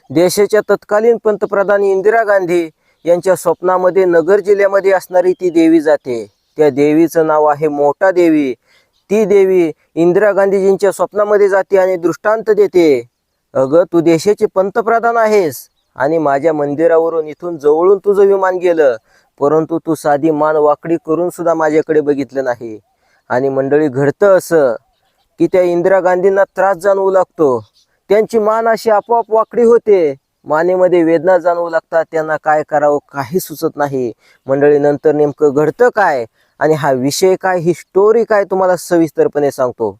देशाच्या तत्कालीन पंतप्रधान इंदिरा गांधी यांच्या स्वप्नामध्ये नगर जिल्ह्यामध्ये असणारी ती देवी जाते. त्या देवीचं नाव आहे मोठा देवी. ती देवी इंदिरा गांधीजींच्या स्वप्नामध्ये जाते आणि दृष्टांत देते, अगं तू देशाचे पंतप्रधान आहेस आणि माझ्या मंदिरावरून इथून जवळून तुझं विमान गेलं, परंतु तू साधी मान वाकडी करून सुद्धा माझ्याकडे बघितलं नाही. आणि मंडळी, घडतं असं की त्या इंदिरा गांधींना त्रास जाणवू लागतो. त्यांची मान अशी आपोआप वाकडी होते, मानेमध्ये वेदना जाणवू लागतात. त्यांना काय करावं काही सुचत नाही. मंडळी, नंतर नेमकं घडतं काय आणि हा विषय काय, ही स्टोरी काय, तुम्हाला सविस्तरपणे सांगतो.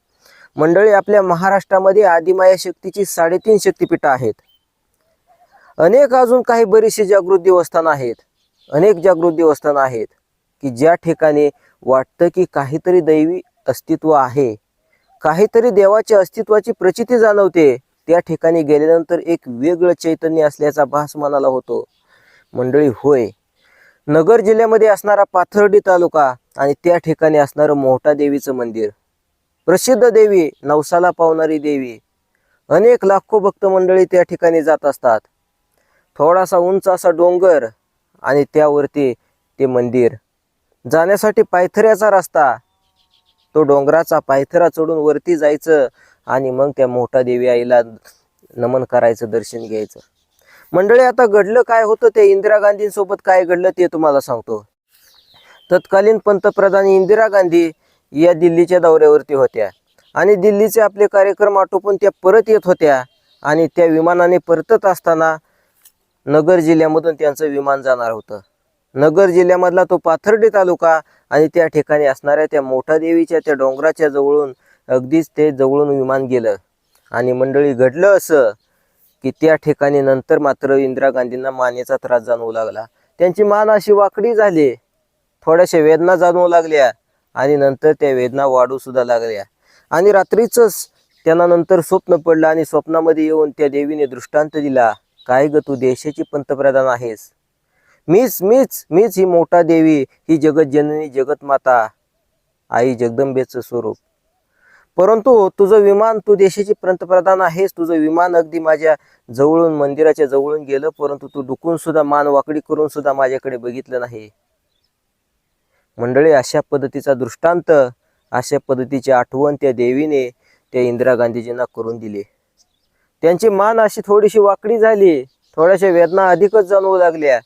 मंडळी, आपल्या महाराष्ट्रामध्ये आदिमाया शक्तीची 3.5 शक्तिपीठं आहेत. अनेक अजून काही बरीचशी जागृत देवस्थानं आहेत. अनेक जागृत देवस्थानं आहेत की ज्या ठिकाणी वाटतं की काहीतरी दैवी अस्तित्व आहे, काहीतरी देवाच्या अस्तित्वाची प्रचिती जाणवते. त्या ठिकाणी गेल्यानंतर एक वेगळं चैतन्य असल्याचा भास मनाला होतो. मंडळी, होय, नगर जिल्ह्यामध्ये असणारा पाथर्डी तालुका आणि त्या ठिकाणी असणारं मोठा देवीचं मंदिर, प्रसिद्ध देवी, नवसाला पावणारी देवी. अनेक लाखो भक्त मंडळी त्या ठिकाणी जात असतात. थोडासा उंच असा डोंगर आणि त्यावरती ते मंदिर. जाण्यासाठी पायथऱ्याचा रस्ता. तो डोंगराचा पायथरा चढून वरती जायचं आणि मग त्या मोठा देवी आईला नमन करायचं, दर्शन घ्यायचं. मंडळी, आता घडलं काय होतं, ते इंदिरा गांधींसोबत काय घडलं ते तुम्हाला सांगतो. तत्कालीन पंतप्रधान इंदिरा गांधी या दिल्लीच्या दौऱ्यावरती होत्या आणि दिल्लीचे आपले कार्यक्रम आटोपून त्या परत येत होत्या आणि त्या विमानाने परतत असताना नगर जिल्ह्यामधून त्यांचं विमान जाणार होतं. नगर जिल्ह्यामधला तो पाथर्डी तालुका आणि त्या ठिकाणी असणाऱ्या त्या मोठा देवीच्या त्या डोंगराच्या जवळून अगदीच ते जवळून विमान गेलं. आणि मंडळी, घडलं असं की त्या ठिकाणी नंतर मात्र इंदिरा गांधींना मानेचा त्रास जाणवू लागला. त्यांची मान अशी वाकडी झाली, थोड्याशा वेदना जाणवू लागल्या आणि नंतर त्या वेदना वाढू सुद्धा लागल्या. आणि रात्रीचंच त्यांना नंतर स्वप्न पडलं आणि स्वप्नामध्ये येऊन त्या देवीने दृष्टांत दिला, काय ग, तू देशाची पंतप्रधान आहेस, मीच मीच मीच ही मोठा देवी, ही जगत जननी, जगत माता, आई जगदंबेचं स्वरूप. परंतु तुझं विमान, तू देशाची पंतप्रधान आहेस, तुझं विमान अगदी माझ्या जवळून, मंदिराच्या जवळून गेलं, परंतु तू डुकून सुद्धा, मान वाकडी करून सुद्धा माझ्याकडे बघितलं नाही. मंडळी, अशा पद्धतीचा दृष्टांत, अशा पद्धतीची आठवण त्या देवीने त्या इंदिरा गांधीजींना करून दिली. त्यांची मान अशी थोडीशी वाकडी झाली, थोड्याशा वेदना अधिकच जाणवू लागल्या.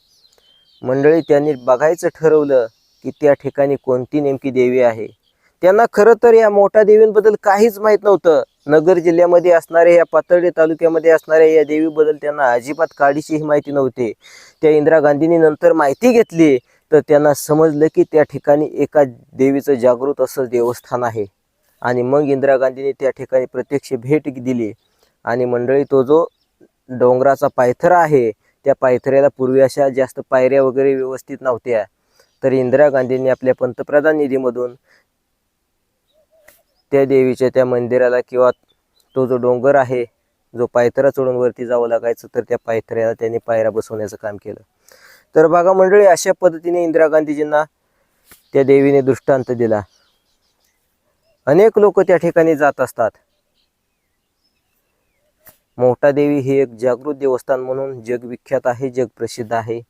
मंडळी, त्यांनी बघायचं ठरवलं की त्या ठिकाणी कोणती नेमकी देवी आहे. त्यांना खरं तर या मोठ्या देवींबद्दल काहीच माहीत नव्हतं. नगर जिल्ह्यामध्ये असणाऱ्या या पाथर्डी तालुक्यामध्ये असणाऱ्या या देवीबद्दल त्यांना अजिबात काडीचीही माहिती नव्हती. त्या इंदिरा गांधींनी नंतर माहिती घेतली तर त्यांना समजलं की त्या ठिकाणी एका देवीचं जागृत असं देवस्थान आहे. आणि मग इंदिरा गांधींनी त्या ठिकाणी प्रत्यक्ष भेट दिली. आणि मंडळी, तो जो डोंगराचा पायथरा आहे, त्या पायथऱ्याला पूर्वी अशा जास्त पायऱ्या वगैरे व्यवस्थित नव्हत्या. तर इंदिरा गांधींनी आपल्या पंतप्रधान निधीमधून त्या देवीच्या त्या मंदिराला, किंवा तो जो डोंगर आहे, जो पायथरा चढून वरती जावं लागायचं, तर त्या पायथऱ्याला त्यांनी पायऱ्या बसवण्याचं काम केलं. तर बघा मंडळी, अशा पद्धतीने इंदिरा गांधीजींना त्या देवीने दृष्टांत दिला. अनेक लोक त्या ठिकाणी जात असतात. मोठा देवी हे एक जागृत देवस्थान म्हणून जगविख्यात आहे, जगप्रसिद्ध आहे.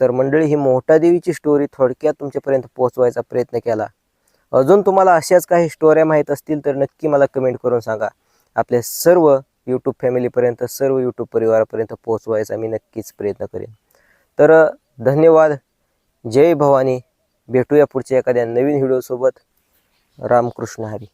तर मंडळी, ही मोठा देवीची स्टोरी थोडक्यात तुमच्यापर्यंत पोहोचवायचा प्रयत्न केला. अजून तुम्हाला अशाच काही स्टोऱ्या माहीत असतील तर नक्की मला कमेंट करून सांगा. आपल्या सर्व यूट्यूब फॅमिलीपर्यंत, सर्व यूट्यूब परिवारापर्यंत पोहोचवायचा मी नक्कीच प्रयत्न करेन. तर धन्यवाद. जय भवानी. भेटूया पुढच्या एखाद्या नवीन व्हिडिओसोबत. रामकृष्ण हरी.